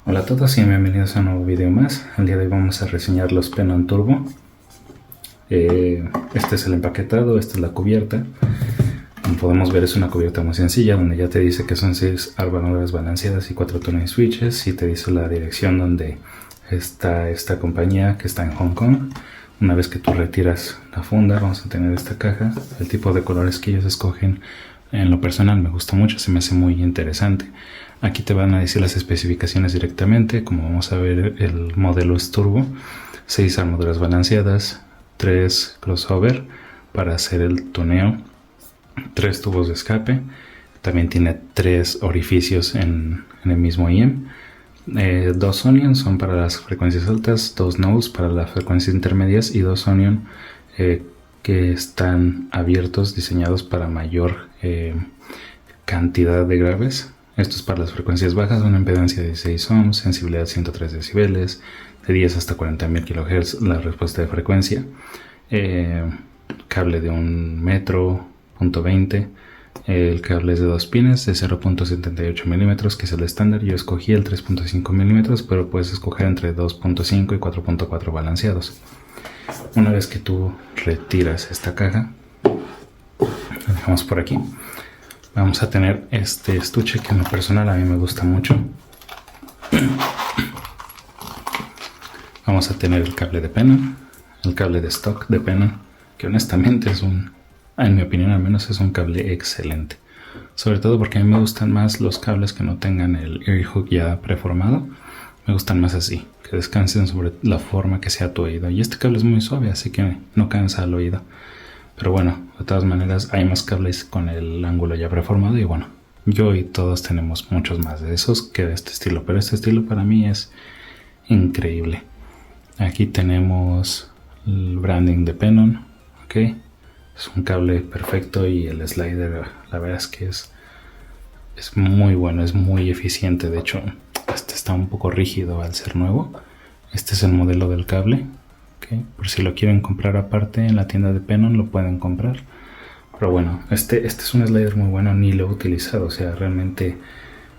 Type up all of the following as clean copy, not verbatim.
Hola a todos y bienvenidos a un nuevo video más. El día de hoy vamos a reseñar los Penon Turbo. Este es el empaquetado, esta es la cubierta. Como podemos ver, es una cubierta muy sencilla donde ya te dice que son 6 armaduras balanceadas y 4 tuning switches, y te dice la dirección donde está esta compañía, que está en Hong Kong. Una vez que tú retiras la funda, vamos a tener esta caja. El tipo de colores que ellos escogen, en lo personal me gusta mucho, se me hace muy interesante. Aquí te van a decir las especificaciones directamente. Como vamos a ver, el modelo es turbo, 6 armaduras balanceadas, 3 crossover para hacer el tuneo, 3 tubos de escape. También tiene 3 orificios en el mismo IEM. 2 onion son para las frecuencias altas, 2 nulls para las frecuencias intermedias y 2 onion que están abiertos, diseñados para mayor cantidad de graves. Esto es para las frecuencias bajas, una impedancia de 16 ohms, sensibilidad 103 decibeles, de 10 hasta 40.000 kHz la respuesta de frecuencia, cable de 1 metro, .20, el cable es de 2 pines de 0.78 milímetros, que es el estándar. Yo escogí el 3.5 milímetros, pero puedes escoger entre 2.5 y 4.4 balanceados. Una vez que tú retiras esta caja, la dejamos por aquí. Vamos a tener este estuche que en lo personal a mí me gusta mucho. Vamos a tener el cable de Penon, el cable de stock de Penon, que honestamente es en mi opinión al menos, es un cable excelente. Sobre todo porque a mí me gustan más los cables que no tengan el ear hook ya preformado. Me gustan más así, que descansen sobre la forma que sea tu oído. Y este cable es muy suave, así que no cansa el oído. Pero bueno, de todas maneras hay más cables con el ángulo ya preformado, y bueno, yo y todos tenemos muchos más de esos que de este estilo, pero este estilo para mí es increíble. Aquí tenemos el branding de Penon, ok, es un cable perfecto, y el slider, la verdad es que es muy bueno, es muy eficiente. De hecho, este está un poco rígido al ser nuevo. Este es el modelo del cable. Por si lo quieren comprar aparte en la tienda de Penon, lo pueden comprar. Pero bueno, este es un slider muy bueno, ni lo he utilizado. O sea, realmente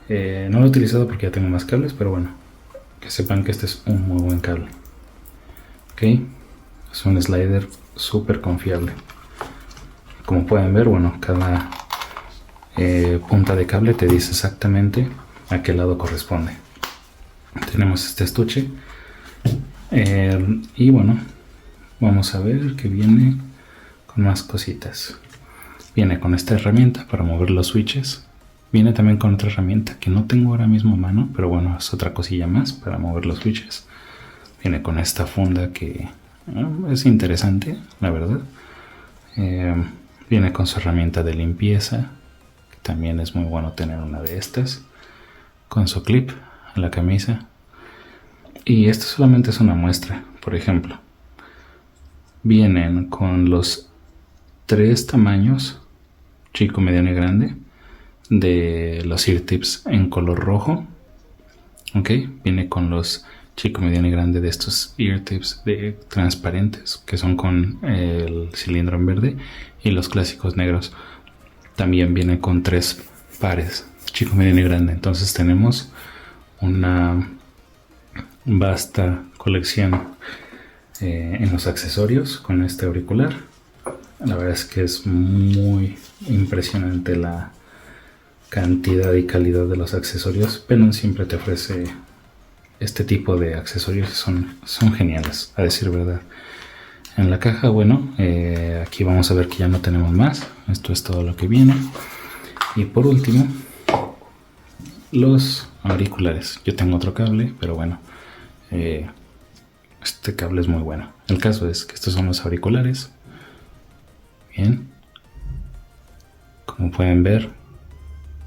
no lo he utilizado porque ya tengo más cables, pero bueno, que sepan que este es un muy buen cable. Ok, es un slider súper confiable. Como pueden ver, bueno, cada punta de cable te dice exactamente a qué lado corresponde. Tenemos este estuche. Y bueno, vamos a ver que viene con más cositas. Viene con esta herramienta para mover los switches. Viene también con otra herramienta que no tengo ahora mismo a mano, pero bueno, es otra cosilla más para mover los switches. Viene con esta funda que es interesante, la verdad. Viene con su herramienta de limpieza, que también es muy bueno tener una de estas. Con su clip a la camisa. Y esto solamente es una muestra. Por ejemplo, vienen con los 3 tamaños, chico, mediano y grande, de los ear tips en color rojo. Ok, viene con los chico, mediano y grande de estos ear tips transparentes, que son con el cilindro en verde, y los clásicos negros. También viene con 3 pares, chico, mediano y grande. Entonces tenemos una vasta colección en los accesorios con este auricular. La verdad es que es muy impresionante la cantidad y calidad de los accesorios. Penon siempre te ofrece este tipo de accesorios, son geniales, a decir verdad. En la caja, bueno, aquí vamos a ver que ya no tenemos más. Esto es todo lo que viene. Y por último, los auriculares. Yo tengo otro cable, pero bueno, este cable es muy bueno. El caso es que estos son los auriculares. Bien, como pueden ver,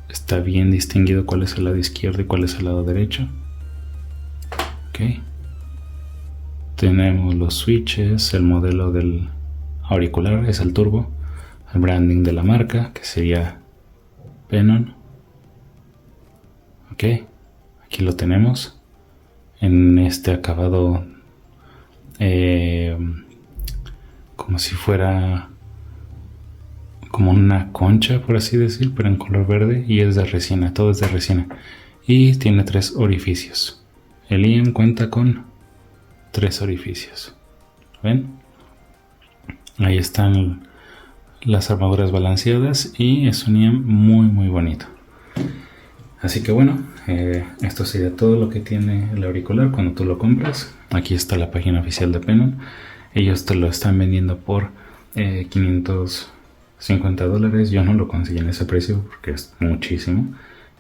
está bien distinguido cuál es el lado izquierdo y cuál es el lado derecho. Ok, tenemos los switches, el modelo del auricular es el turbo, el branding de la marca, que sería Penon. Ok, aquí lo tenemos en este acabado como si fuera como una concha, por así decir, pero en color verde, y es de resina, todo es de resina. Y tiene 3 orificios. El IEM cuenta con 3 orificios. ¿Ven? Ahí están las armaduras balanceadas y es un IEM muy bonito. Así que bueno, esto sería todo lo que tiene el auricular cuando tú lo compras. Aquí está la página oficial de Penon. Ellos te lo están vendiendo por $550. Yo no lo conseguí en ese precio porque es muchísimo.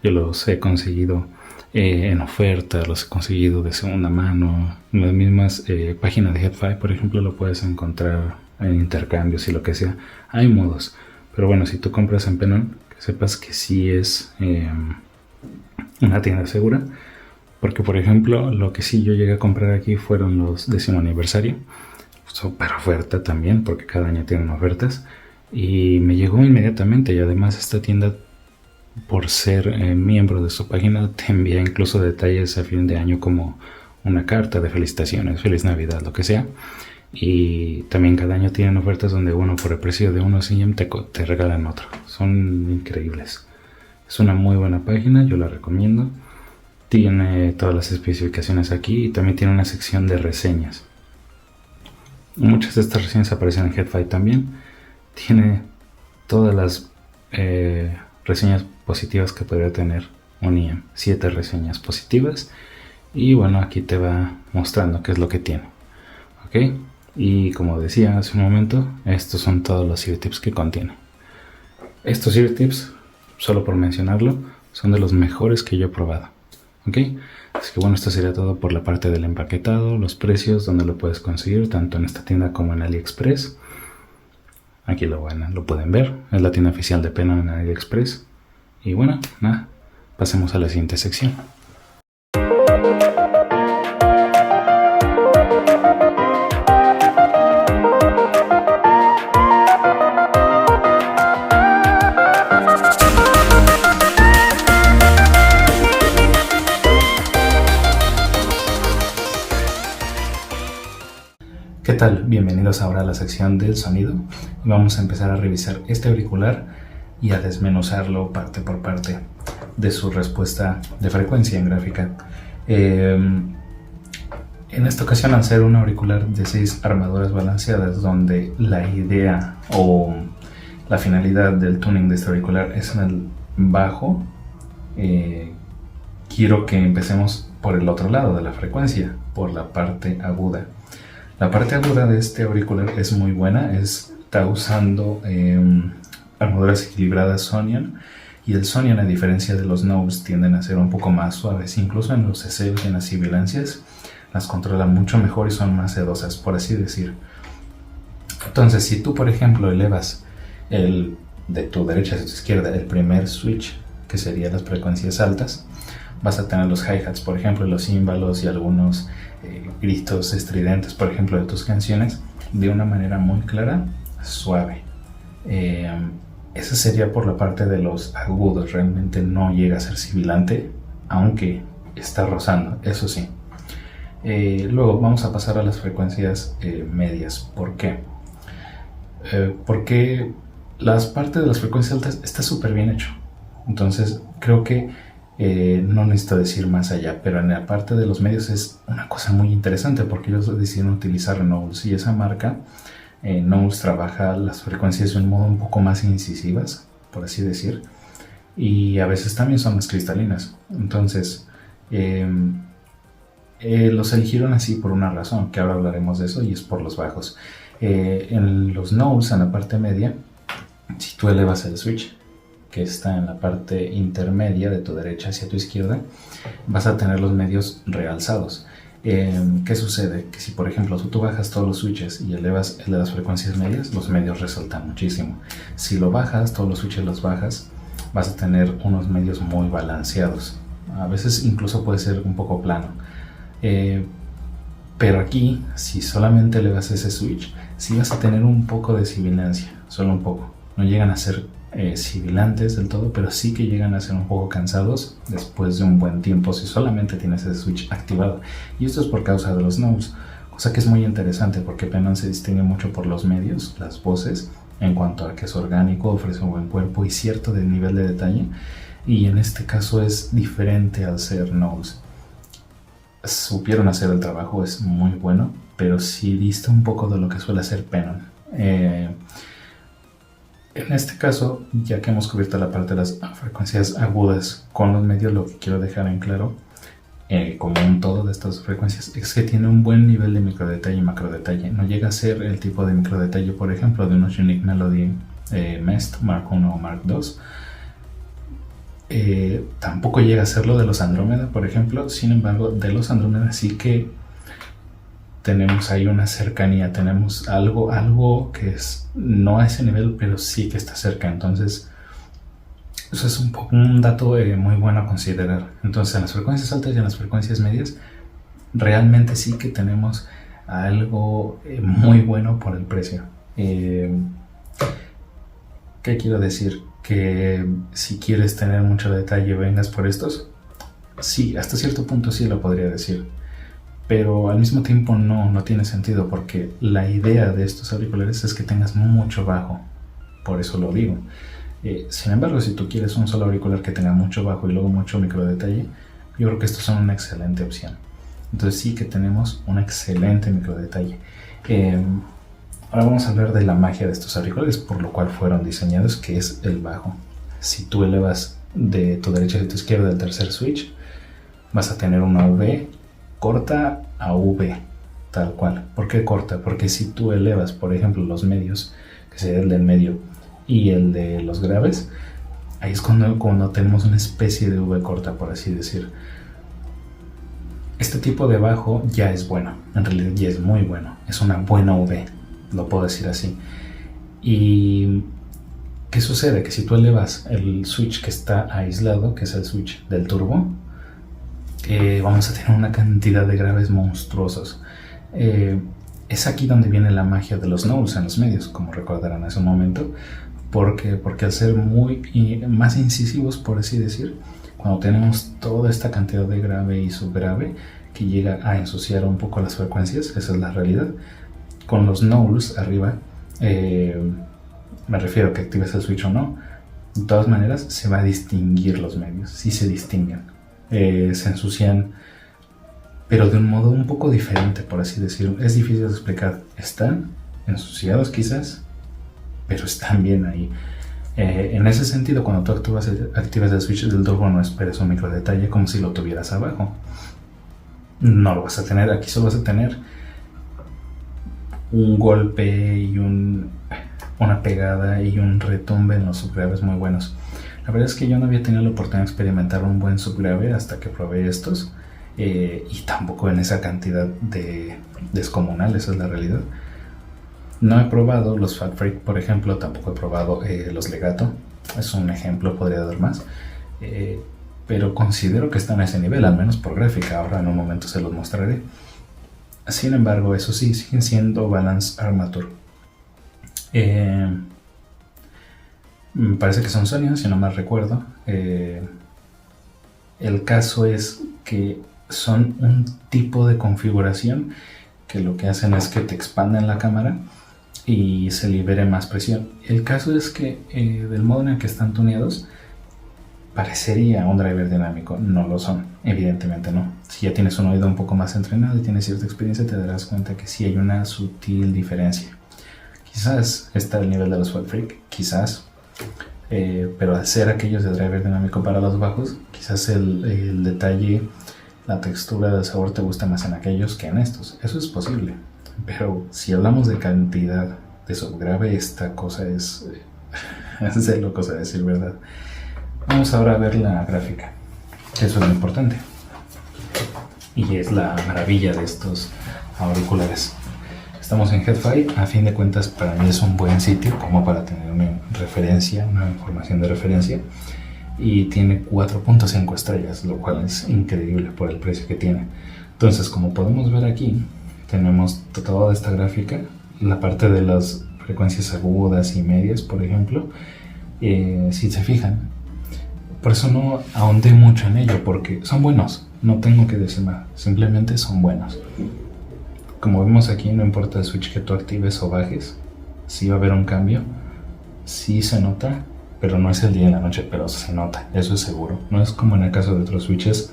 Yo los he conseguido en oferta, los he conseguido de segunda mano. En las mismas páginas de Head5, por ejemplo, lo puedes encontrar en intercambios y lo que sea. Hay modos. Pero bueno, si tú compras en Penon, que sepas que sí es una tienda segura. Porque por ejemplo, lo que sí yo llegué a comprar aquí fueron los 10º aniversario. Super oferta también, porque cada año tienen ofertas. Y me llegó inmediatamente. Y además esta tienda, por ser miembro de su página, te envía incluso detalles a fin de año, como una carta de felicitaciones, feliz Navidad, lo que sea. Y también cada año tienen ofertas donde uno, por el precio de uno CM, te regalan otro. Son increíbles. Es una muy buena página, yo la recomiendo. Tiene todas las especificaciones aquí y también tiene una sección de reseñas. Muchas de estas reseñas aparecen en Head5 también. Tiene todas las reseñas positivas que podría tener un IEM. 7 reseñas positivas. Y bueno, aquí te va mostrando qué es lo que tiene. ¿Ok? Y como decía hace un momento, estos son todos los ear tips que contiene. Estos ear tips, solo por mencionarlo, son de los mejores que yo he probado. ¿Ok? Así que bueno, esto sería todo por la parte del empaquetado, los precios, donde lo puedes conseguir, tanto en esta tienda como en AliExpress. Aquí lo pueden ver, es la tienda oficial de Penon en AliExpress. Y bueno, nada, pasemos a la siguiente sección. ¿Qué tal? Bienvenidos ahora a la sección del sonido. Vamos a empezar a revisar este auricular y a desmenuzarlo parte por parte de su respuesta de frecuencia en gráfica. En esta ocasión, al ser un auricular de 6 armaduras balanceadas, donde la idea o la finalidad del tuning de este auricular es en el bajo, quiero que empecemos por el otro lado de la frecuencia, por la parte aguda. La parte aguda de este auricular es muy buena, está usando armaduras equilibradas Sonion, y el Sonion, a diferencia de los Knobs, tienden a ser un poco más suaves. Incluso en los ceseos y en las sibilancias las controlan mucho mejor y son más sedosas, por así decir. Entonces, si tú, por ejemplo, elevas de tu derecha hacia tu izquierda el primer switch, que serían las frecuencias altas, vas a tener los hi-hats, por ejemplo, los címbalos y algunos gritos estridentes, por ejemplo, de tus canciones, de una manera muy clara, suave. Esa sería por la parte de los agudos. Realmente no llega a ser sibilante, aunque está rozando, eso sí. Luego vamos a pasar a las frecuencias medias. ¿Por qué? Porque las partes de las frecuencias altas está súper bien hecho. Entonces creo que no necesito decir más allá, pero en la parte de los medios es una cosa muy interesante, porque ellos decidieron utilizar Knowles, y esa marca Knowles trabaja las frecuencias de un modo un poco más incisivas, por así decir, y a veces también son más cristalinas. Entonces los eligieron así por una razón, que ahora hablaremos de eso, y es por los bajos. En los Knowles, en la parte media, si tú elevas el switch, que está en la parte intermedia de tu derecha hacia tu izquierda, vas a tener los medios realzados. ¿Qué sucede? Que si, por ejemplo, tú bajas todos los switches y elevas el de las frecuencias medias, los medios resaltan muchísimo. Si lo bajas, todos los switches los bajas, vas a tener unos medios muy balanceados. A veces incluso puede ser un poco plano. Pero aquí, si solamente elevas ese switch, sí vas a tener un poco de sibilancia, solo un poco. No llegan a ser sibilantes del todo, pero sí que llegan a ser un poco cansados después de un buen tiempo si solamente tienes ese switch activado. Y esto es por causa de los Knobs, cosa que es muy interesante, porque Penon se distingue mucho por los medios, las voces, en cuanto a que es orgánico, ofrece un buen cuerpo y cierto de nivel de detalle, y en este caso es diferente al ser Knowles. Supieron hacer el trabajo, es muy bueno, pero sí dista un poco de lo que suele hacer Penon. En este caso, ya que hemos cubierto la parte de las frecuencias agudas con los medios, lo que quiero dejar en claro, como un todo de estas frecuencias, es que tiene un buen nivel de microdetalle y macrodetalle. No llega a ser el tipo de microdetalle, por ejemplo, de unos Unique Melody MEST Mark I o Mark II. Tampoco llega a ser lo de los Andrómeda, por ejemplo. Sin embargo, de los Andrómeda sí que tenemos ahí una cercanía, tenemos algo que es no a ese nivel, pero sí que está cerca. Entonces eso es un dato muy bueno a considerar. Entonces en las frecuencias altas y en las frecuencias medias realmente sí que tenemos algo muy bueno por el precio. ¿Qué quiero decir? Que si quieres tener mucho detalle vengas por estos. Sí, hasta cierto punto sí lo podría decir, pero al mismo tiempo no tiene sentido, porque la idea de estos auriculares es que tengas mucho bajo, por eso lo digo. Sin embargo, si tú quieres un solo auricular que tenga mucho bajo y luego mucho micro detalle, yo creo que estos son una excelente opción. Entonces sí que tenemos un excelente micro detalle. Ahora vamos a hablar de la magia de estos auriculares, por lo cual fueron diseñados, que es el bajo. Si tú elevas de tu derecha a tu izquierda el tercer switch, vas a tener una V corta a V, tal cual. ¿Por qué corta? Porque si tú elevas, por ejemplo, los medios, que sería el del medio y el de los graves, ahí es cuando tenemos una especie de V corta, por así decir. Este tipo de bajo ya es bueno, en realidad ya es muy bueno, es una buena V, lo puedo decir así. ¿Y qué sucede? Que si tú elevas el switch que está aislado, que es el switch del turbo, vamos a tener una cantidad de graves monstruosos. Es aquí donde viene la magia de los Knowles en los medios, como recordarán hace un momento, porque al ser más incisivos, por así decir, cuando tenemos toda esta cantidad de grave y subgrave que llega a ensuciar un poco las frecuencias, esa es la realidad. Con los Knowles arriba, me refiero a que actives el switch o no, de todas maneras se va a distinguir los medios, sí se distinguen, se ensucian, pero de un modo un poco diferente, por así decirlo. Es difícil de explicar. Están ensuciados quizás, pero están bien ahí. En ese sentido, cuando tú activas el switch del turbo, no esperes un micro detalle como si lo tuvieras abajo. No lo vas a tener. Aquí solo vas a tener un golpe y una pegada y un retumbe en los subgraves muy buenos. La verdad es que yo no había tenido la oportunidad de experimentar un buen subgrave hasta que probé estos, y tampoco en esa cantidad de descomunal, esa es la realidad. No he probado los Fat Freak, por ejemplo, tampoco he probado los Legato, es un ejemplo, podría dar más, pero considero que están a ese nivel, al menos por gráfica. Ahora en un momento se los mostraré. Sin embargo, eso sí, siguen siendo Balance Armature. Me parece que son Sony, si no mal recuerdo. El caso es que son un tipo de configuración que lo que hacen es que te expanden la cámara y se libere más presión. El caso es que del modo en el que están tuneados parecería un driver dinámico. No lo son, evidentemente no. Si ya tienes un oído un poco más entrenado y tienes cierta experiencia, te darás cuenta que sí hay una sutil diferencia. Quizás está al nivel de los Fat Freak, quizás, pero al ser aquellos de driver dinámico para los bajos, quizás el detalle, la textura del sabor te gusta más en aquellos que en estos. Eso es posible, pero si hablamos de cantidad de subgrave, esta cosa es de locos a decir verdad. Vamos ahora a ver la gráfica, eso es lo importante y es la maravilla de estos auriculares. Estamos en HeadFi. A fin de cuentas, para mí es un buen sitio como para tener una referencia, una información de referencia, y tiene 4.5 estrellas, lo cual es increíble por el precio que tiene. Entonces, como podemos ver aquí, tenemos toda esta gráfica, la parte de las frecuencias agudas y medias, por ejemplo. Si se fijan, por eso no ahondé mucho en ello, porque son buenos, no tengo que decir más, simplemente son buenos. Como vemos aquí, no importa el switch que tú actives o bajes, sí va a haber un cambio. sí se nota, pero no es el día y la noche, pero se nota, eso es seguro. No es como en el caso de otros switches,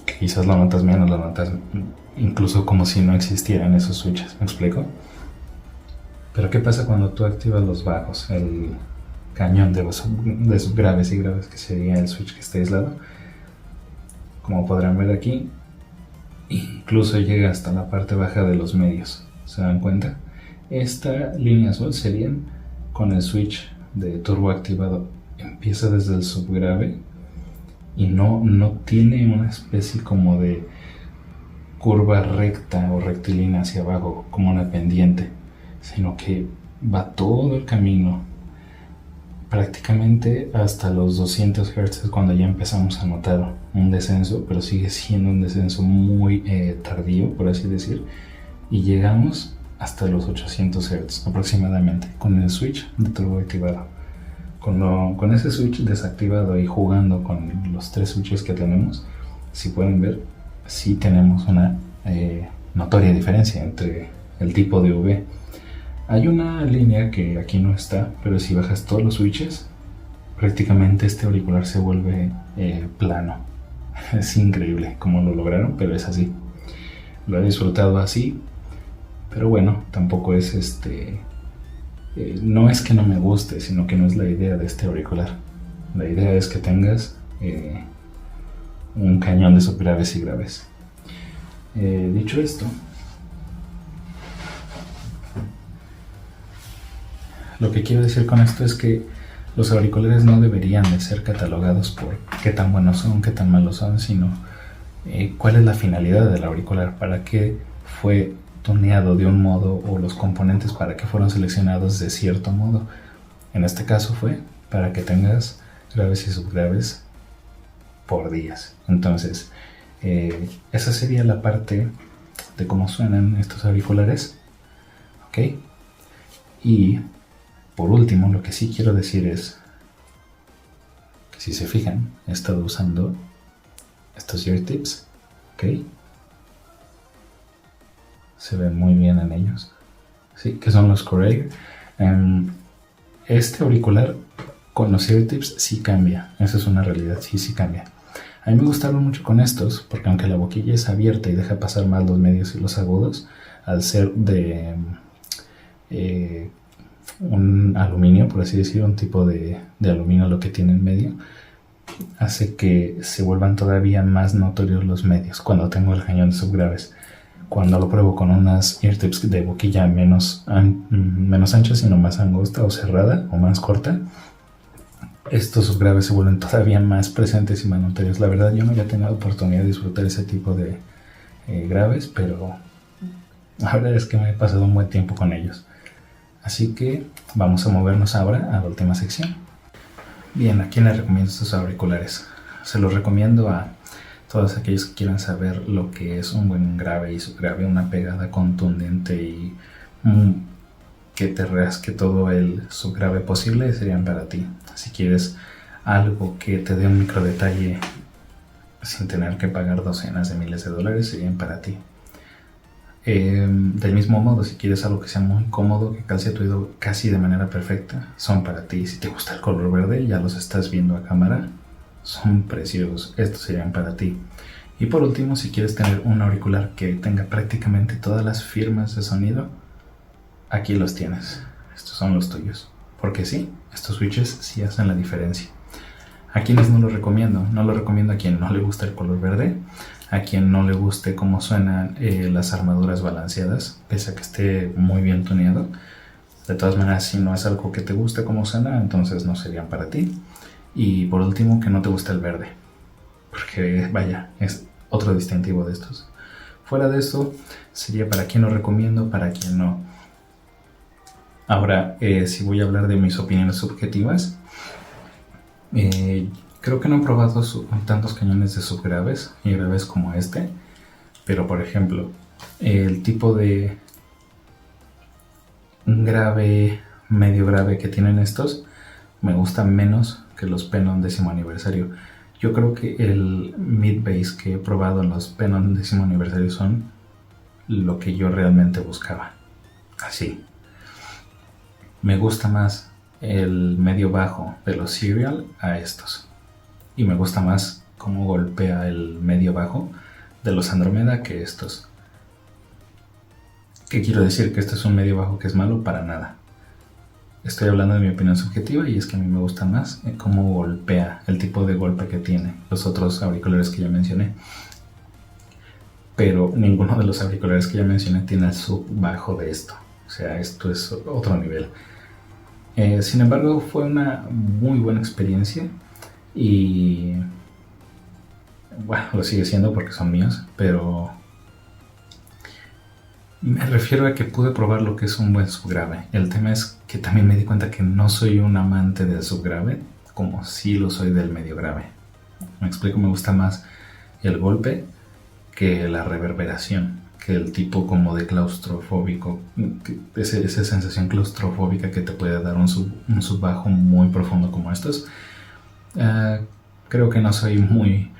que quizás lo notas menos, lo notas incluso como si no existieran esos switches, ¿me explico? Pero ¿qué pasa cuando tú activas los bajos? El cañón de subgraves y graves, que sería el switch que está aislado. Como podrán ver aquí, incluso llega hasta la parte baja de los medios. ¿Se dan cuenta? Esta línea azul sería con el switch de turbo activado. Empieza desde el subgrave y no tiene una especie como de curva recta o rectilínea hacia abajo, como una pendiente, sino que va todo el camino prácticamente hasta los 200 Hz, cuando ya empezamos a notar un descenso, pero sigue siendo un descenso muy tardío, por así decir, y llegamos hasta los 800 Hz aproximadamente con el switch de turbo activado. Con ese switch desactivado y jugando con los 3 switches que tenemos, si pueden ver, sí tenemos una notoria diferencia entre el tipo de UV. Hay una línea que aquí no está, pero si bajas todos los switches, prácticamente este auricular se vuelve plano. Es increíble cómo lo lograron, pero es así. Lo he disfrutado así, pero bueno, tampoco es no es que no me guste, sino que no es la idea de este auricular. La idea es que tengas un cañón de subgraves y graves. Dicho esto, lo que quiero decir con esto es que los auriculares no deberían de ser catalogados por qué tan buenos son, qué tan malos son, sino cuál es la finalidad del auricular, para qué fue tuneado de un modo, o los componentes para qué fueron seleccionados de cierto modo. En este caso fue para que tengas graves y subgraves por días. Entonces, esa sería la parte de cómo suenan estos auriculares. ¿Ok? Y por último, lo que sí quiero decir es que, si se fijan, he estado usando estos ear tips, ¿ok? Se ven muy bien en ellos, ¿sí? Que son los Coreg. Este auricular con los ear tips sí cambia, esa es una realidad, sí cambia. A mí me gustaron mucho con estos, porque aunque la boquilla es abierta y deja pasar más los medios y los agudos, al ser de un aluminio, por así decir, un tipo de aluminio lo que tiene en medio, hace que se vuelvan todavía más notorios los medios cuando tengo el cañón de subgraves. Cuando lo pruebo con unas ear tips de boquilla menos ancha, sino más angosta o cerrada o más corta, estos subgraves se vuelven todavía más presentes y más notorios. La verdad, yo no había tenido oportunidad de disfrutar ese tipo de graves, pero la verdad es que me he pasado un buen tiempo con ellos. Así que vamos a movernos ahora a la última sección. Bien, ¿a quién les recomiendo estos auriculares? Se los recomiendo a todos aquellos que quieran saber lo que es un buen grave y subgrave, una pegada contundente y que te rasque todo el subgrave posible, serían para ti. Si quieres algo que te dé un micro detalle sin tener que pagar docenas de miles de dólares, serían para ti. Del mismo modo, si quieres algo que sea muy cómodo, que calce tu oído casi de manera perfecta, son para ti. Si te gusta el color verde, ya los estás viendo a cámara, son preciosos, estos serían para ti. Y por último, si quieres tener un auricular que tenga prácticamente todas las firmas de sonido, aquí los tienes, estos son los tuyos. Porque sí, estos switches sí hacen la diferencia. ¿A quienes no los recomiendo? No lo recomiendo a quien no le gusta el color verde, a quien no le guste cómo suenan las armaduras balanceadas, pese a que esté muy bien tuneado. De todas maneras, si no es algo que te guste cómo suena, entonces no serían para ti. Y por último, que no te guste el verde, porque vaya, es otro distintivo de estos. Fuera de esto, sería para quien lo recomiendo, para quien no. Ahora, si voy a hablar de mis opiniones subjetivas, creo que no he probado tantos cañones de subgraves y graves como este, pero por ejemplo, el tipo de grave, medio grave que tienen estos, me gusta menos que los Penon 10º aniversario. Yo creo que el mid-bass que he probado en los Penon 10º aniversario son lo que yo realmente buscaba. Así. Me gusta más el medio bajo de los Serial a estos. Y me gusta más cómo golpea el medio bajo de los Andromeda que estos. ¿Qué quiero decir? ¿Que este es un medio bajo que es malo? Para nada. Estoy hablando de mi opinión subjetiva y es que a mí me gusta más cómo golpea, el tipo de golpe que tiene los otros auriculares que ya mencioné. Pero ninguno de los auriculares que ya mencioné tiene el sub bajo de esto. O sea, esto es otro nivel. Sin embargo, fue una muy buena experiencia y bueno, lo sigue siendo porque son míos, pero me refiero a que pude probar lo que es un buen subgrave. El tema es que también me di cuenta que no soy un amante del subgrave, como sí lo soy del medio grave. Me explico, me gusta más el golpe que la reverberación, que el tipo como de claustrofóbico, esa sensación claustrofóbica que te puede dar un subbajo muy profundo como estos. Creo que no soy muy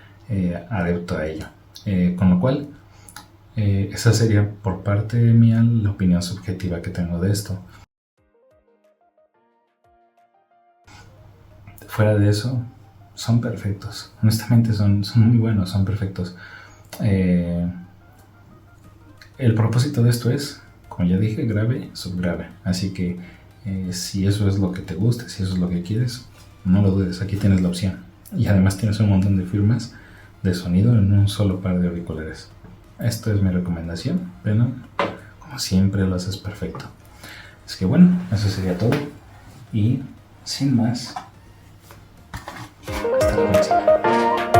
adepto a ello, con lo cual esa sería por parte mía la opinión subjetiva que tengo de esto. Fuera de eso, son perfectos, honestamente son muy buenos, son perfectos. El propósito de esto es, como ya dije, grave, subgrave, así que si eso es lo que te gusta, si eso es lo que quieres, no lo dudes, aquí tienes la opción. Y además tienes un montón de firmas de sonido en un solo par de auriculares. Esto es mi recomendación, pero como siempre lo haces perfecto. Así que bueno, eso sería todo. Y sin más, hasta la próxima.